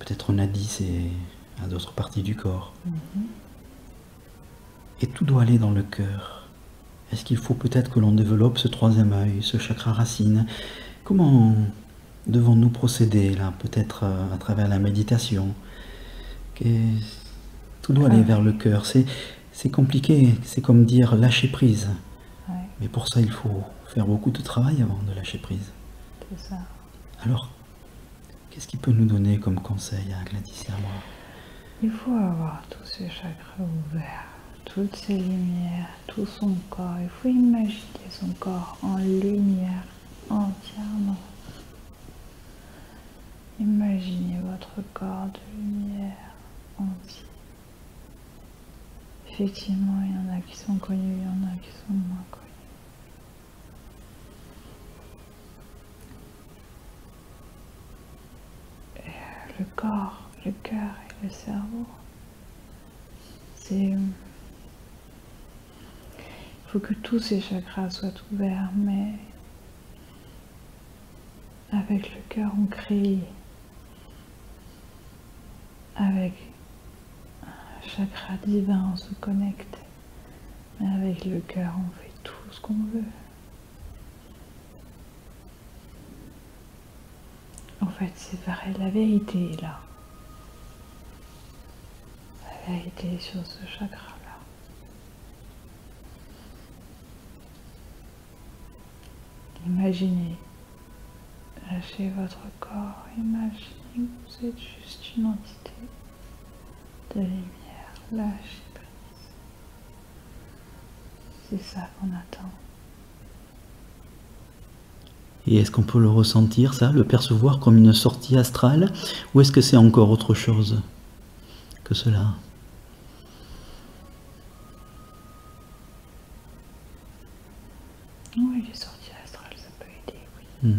Peut-être on a dit c'est à d'autres parties du corps. Et tout doit aller dans le cœur. Est-ce qu'il faut peut-être que l'on développe ce troisième œil, ce chakra racine? Comment devons-nous procéder là? Peut-être à travers la méditation. Tout doit aller vers le cœur. C'est compliqué, c'est comme dire lâcher prise. Ouais. Mais pour ça, il faut faire beaucoup de travail avant de lâcher prise. C'est ça. Alors, qu'est-ce qu'il peut nous donner comme conseil à Gladys et à moi? Il faut avoir tous ces chakras ouverts, toutes ces lumières, tout son corps. Il faut imaginer son corps en lumière entièrement. Imaginez votre corps de lumière entier. Effectivement, il y en a qui sont connus, il y en a qui sont moins connus. Et le corps, le cœur et le cerveau, il faut que tous ces chakras soient ouverts, mais avec le cœur on crée, avec un chakra divin on se connecte, mais avec le cœur on fait tout ce qu'on veut. En fait, c'est vrai, la vérité est là. La vérité est sur ce chakra-là. Imaginez, lâchez votre corps, imaginez que vous êtes juste une entité de lumière, lâchez prise. C'est ça qu'on attend. Et est-ce qu'on peut le ressentir, ça, le percevoir comme une sortie astrale, ou est-ce que c'est encore autre chose que cela? Oui, les sorties astrales, ça peut aider, oui.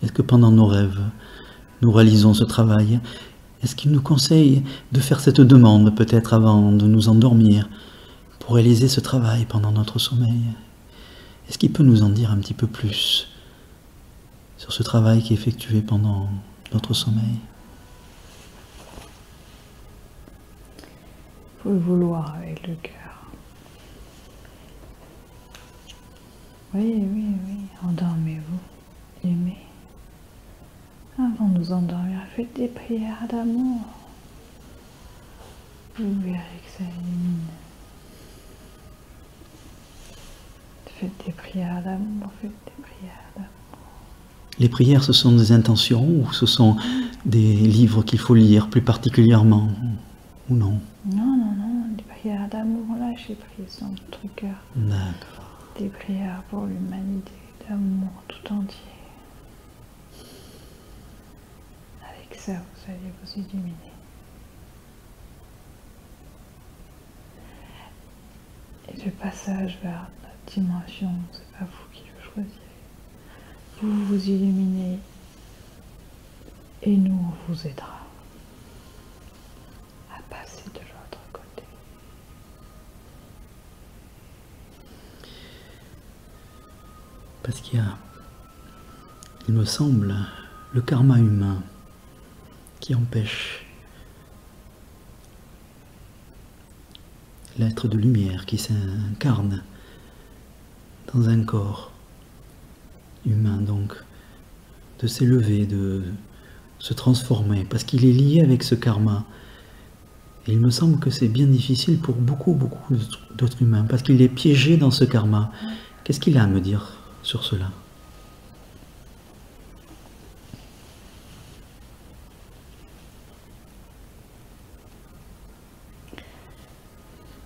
Est-ce que pendant nos rêves, nous réalisons ce travail? Est-ce qu'il nous conseille de faire cette demande peut-être avant de nous endormir pour réaliser ce travail pendant notre sommeil? Est-ce qu'il peut nous en dire un petit peu plus sur ce travail qui est effectué pendant notre sommeil? Il faut le vouloir avec le cœur. Oui, oui, oui, endormez-vous, aimez. Avant de nous endormir, faites des prières d'amour. Vous verrez que ça illumine. Faites des prières d'amour, faites des prières d'amour. Les prières, ce sont des intentions ou ce sont des livres qu'il faut lire plus particulièrement ou non? Non, non, non, des prières d'amour, lâchez prise dans votre cœur. D'accord. Des prières pour l'humanité, d'amour tout entier. Avec ça, vous allez vous illuminer. Et le passage vers notre dimension, c'est pas vous qui le choisirez. Vous vous illuminez et nous, on vous aidera à passer de l'autre côté. Parce qu'il y a, il me semble, le karma humain qui empêche l'être de lumière qui s'incarne dans un corps humain, donc de s'élever, de se transformer, parce qu'il est lié avec ce karma. Et il me semble que c'est bien difficile pour beaucoup d'autres humains, parce qu'il est piégé dans ce karma. Qu'est-ce qu'il a à me dire sur cela?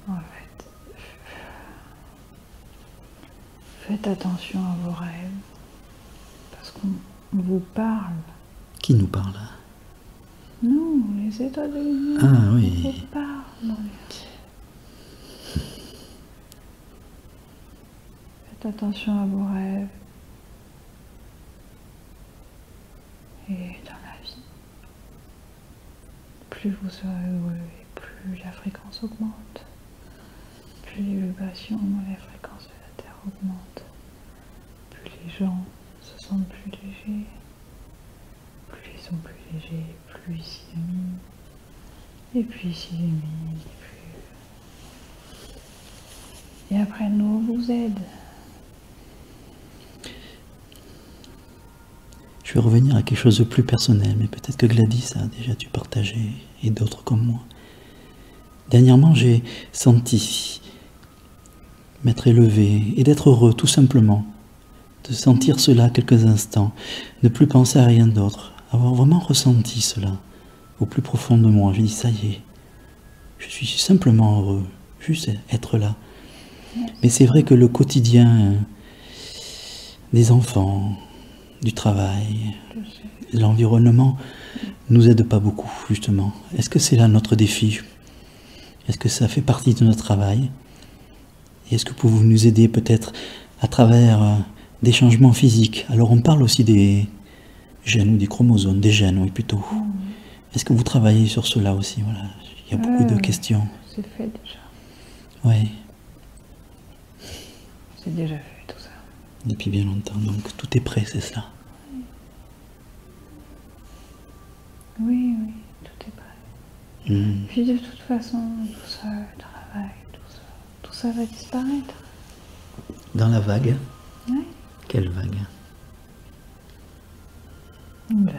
En fait, faites attention à vos rêves, parce qu'on vous parle. Qui nous parle? Nous, les étoiles de lumière, Ah oui. on vous parle dans les rêves. Faites attention à vos rêves et dans la vie. Plus vous serez heureux et plus la fréquence augmente, plus les vibrations et les fréquences de la Terre augmentent, plus les gens se sentent plus légers, sont plus légers, plus il s'illumine. Et puis il s'illumine, et après nous, on vous aide. Je vais revenir à quelque chose de plus personnel, mais peut-être que Gladys a déjà dû partager, et d'autres comme moi. Dernièrement, j'ai senti m'être élevé et d'être heureux, tout simplement. De sentir cela quelques instants, ne plus penser à rien d'autre, avoir vraiment ressenti cela au plus profond de moi. J'ai dit, ça y est, je suis simplement heureux, juste être là. Mais c'est vrai que le quotidien des enfants, du travail, l'environnement nous aide pas beaucoup, justement. Est-ce que c'est là notre défi? Est-ce que ça fait partie de notre travail? Et est-ce que vous pouvez nous aider peut-être à travers des changements physiques? Alors on parle aussi des gènes ou des chromosomes, des gènes, oui plutôt. Est-ce que vous travaillez sur cela aussi? Voilà, il y a beaucoup de questions. C'est fait déjà. Oui. C'est déjà fait tout ça. Depuis bien longtemps, donc tout est prêt, c'est ça? Oui, oui, tout est prêt. Puis de toute façon, tout ça, le travail, tout ça va disparaître. Dans la vague? Oui. Quelle vague? Une vague.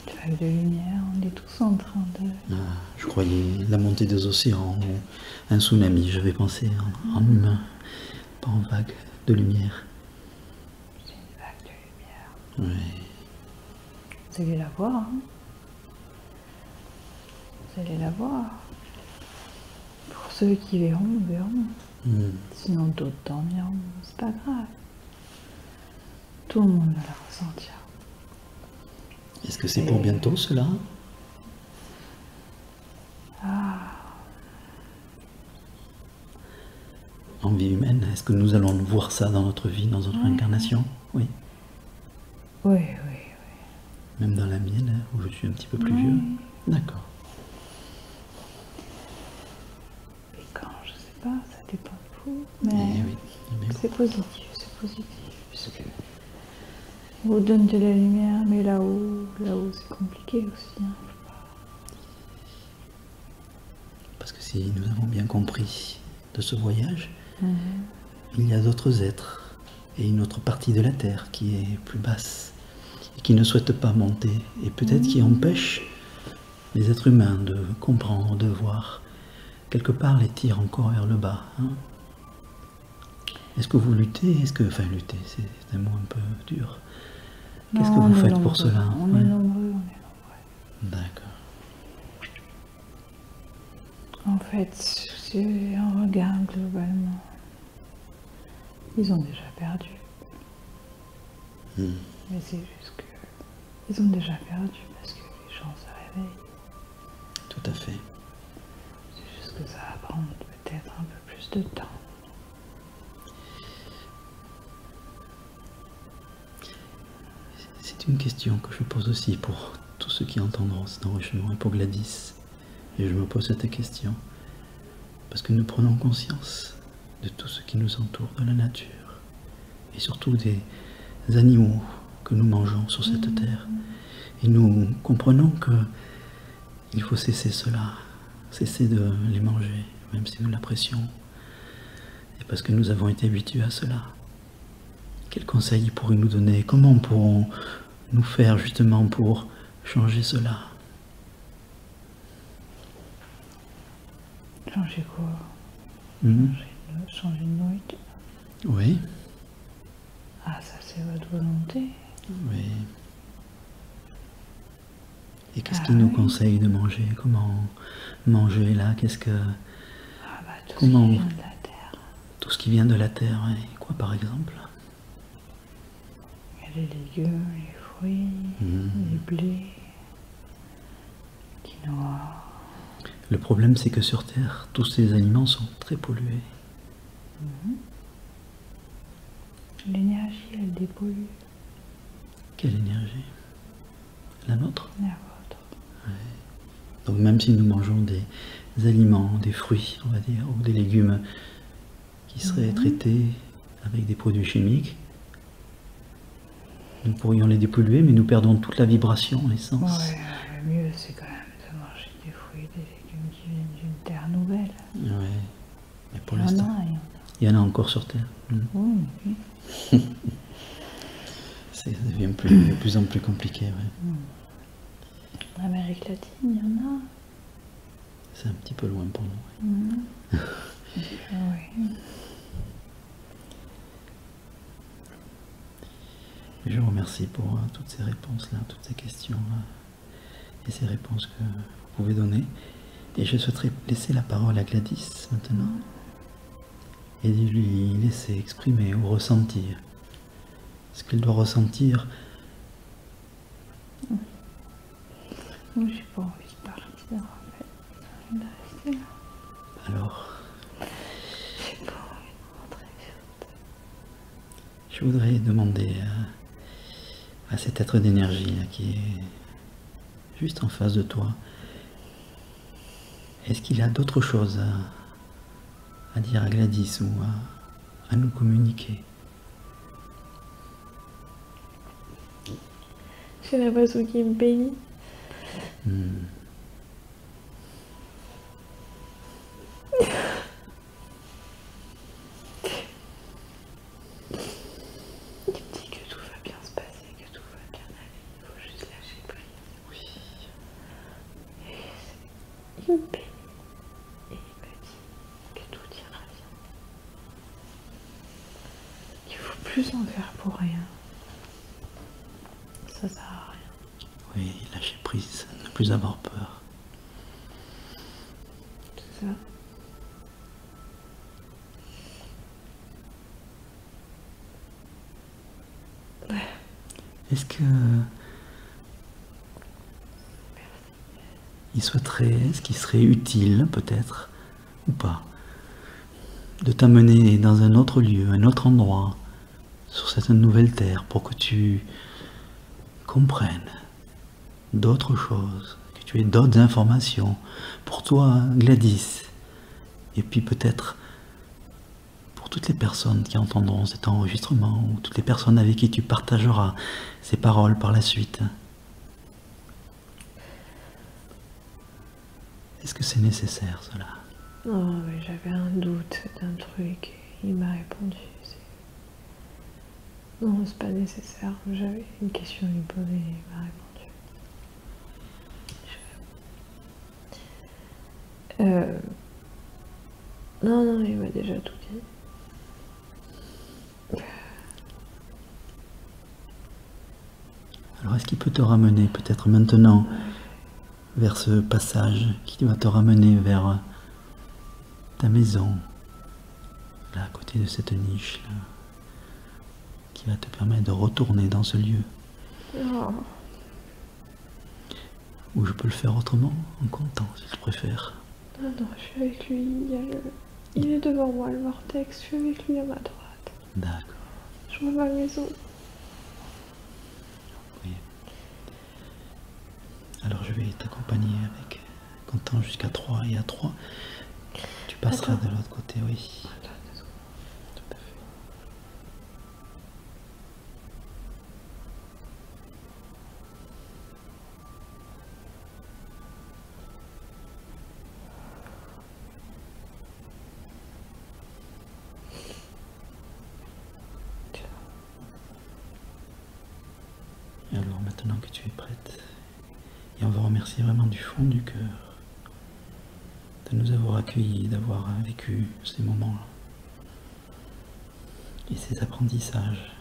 Une vague de lumière, on est tous en train de... Ah, je croyais la montée des océans ou un tsunami, j'avais pensé en humain, pas en vague de lumière. C'est une vague de lumière. Oui. Vous allez la voir, hein. Vous allez la voir. Pour ceux qui verront, verront. Sinon d'autres dormiront, c'est pas grave. Tout le monde va la ressentir. Est-ce que c'est pour bientôt cela? En vie humaine, est-ce que nous allons voir ça dans notre vie, dans notre incarnation? Oui. Oui. Même dans la mienne, où je suis un petit peu plus vieux? D'accord. Et quand, je sais pas, ça dépend de vous. Mais c'est positif, puisque on vous donne de la lumière, mais là-haut c'est compliqué aussi. Hein. Parce que si nous avons bien compris de ce voyage, il y a d'autres êtres et une autre partie de la Terre qui est plus basse et qui ne souhaite pas monter et peut-être qui empêche les êtres humains de comprendre, de voir, quelque part les tire encore vers le bas. Hein. Est-ce que vous luttez? Enfin lutter, c'est un mot un peu dur. Qu'est-ce que vous faites pour cela? On est nombreux. D'accord. En fait, si on regarde globalement, ils ont déjà perdu. Mais c'est juste que ils ont déjà perdu parce que les gens se réveillent. Tout à fait. C'est juste que ça va prendre peut-être un peu plus de temps. C'est une question que je pose aussi pour tous ceux qui entendront cet enregistrement et pour Gladys. Et je me pose cette question parce que nous prenons conscience de tout ce qui nous entoure, de la nature et surtout des animaux que nous mangeons sur cette terre. Et nous comprenons que il faut cesser cela, cesser de les manger, même si nous l'apprécions, et parce que nous avons été habitués à cela. Quel conseil pourrait nous donner? Comment pourrons-nous faire justement pour changer cela? Changer quoi? Changer de nourriture? Oui. Ah, ça c'est votre volonté. Oui. Et qu'est-ce qu'il nous conseille de manger? Comment manger là? Qu'est-ce que... tout ce qui vient de la terre. Tout ce qui vient de la terre, oui. Quoi par exemple? Il y a les légumes, les fruits, les blés, quinoa. Le problème, c'est que sur Terre, tous ces aliments sont très pollués. L'énergie, elle dépollue. Quelle énergie? La nôtre? La vôtre. Ouais. Donc même si nous mangeons des aliments, des fruits, on va dire, ou des légumes qui seraient traités avec des produits chimiques, Nous pourrions les dépolluer, mais nous perdons toute la vibration, l'essence. Ouais, le mieux c'est quand même de manger des fruits et des légumes qui viennent d'une terre nouvelle. Ouais. Mais pour l'instant, il y en a encore sur Terre. Oui. Ça devient de plus en plus compliqué. Ouais. En Amérique latine, il y en a. C'est un petit peu loin pour nous. Oui. Je vous remercie pour toutes ces réponses-là, toutes ces questions-là, et ces réponses que vous pouvez donner. Et je souhaiterais laisser la parole à Gladys maintenant, et lui laisser exprimer ou ressentir ce qu'elle doit ressentir. Moi, j'ai pas envie de partir, en fait. J'ai envie de rester là. Alors, J'ai pas envie de rentrer surtout. je voudrais demander à cet être d'énergie qui est juste en face de toi, est-ce qu'il a d'autres choses à dire à Gladys ou à nous communiquer? J'ai l'impression qu'il me bénit. Il me dit que tout va bien se passer, que tout va bien aller. Il faut juste lâcher prise. Oui. Et il me bénit. Et il me dit que tout ira bien. Il ne faut plus en faire pour rien. Ça sert à rien. Oui, lâcher prise, ne plus avoir peur. C'est ça. Est-ce que est-ce qu'il serait utile, peut-être, ou pas, de t'amener dans un autre lieu, un autre endroit, sur cette nouvelle terre, pour que tu comprennes d'autres choses, que tu aies d'autres informations pour toi, Gladys, et puis peut-être pour toutes les personnes qui entendront cet enregistrement, ou toutes les personnes avec qui tu partageras ces paroles par la suite. Est-ce que c'est nécessaire, cela? Non, mais j'avais un doute d'un truc et il m'a répondu. Non, c'est pas nécessaire. J'avais une question à lui poser et il m'a répondu. Non, il m'a déjà tout dit. Alors est-ce qu'il peut te ramener peut-être maintenant vers ce passage qui va te ramener vers ta maison, là à côté de cette niche là, qui va te permettre de retourner dans ce lieu? Oh. Ou je peux le faire autrement, en comptant si tu préfères. Non, je suis avec lui. Il est devant moi, le vortex. Je suis avec lui à ma droite. D'accord. Je vois ma maison. Oui. Alors je vais t'accompagner avec comptant jusqu'à 3 et à 3. Tu passeras de l'autre côté, oui. Attends, 2 secondes. Tout à fait. Et alors maintenant que tu es prête, et on va remercier vraiment du fond du cœur de nous avoir accueillis, d'avoir vécu ces moments-là et ces apprentissages.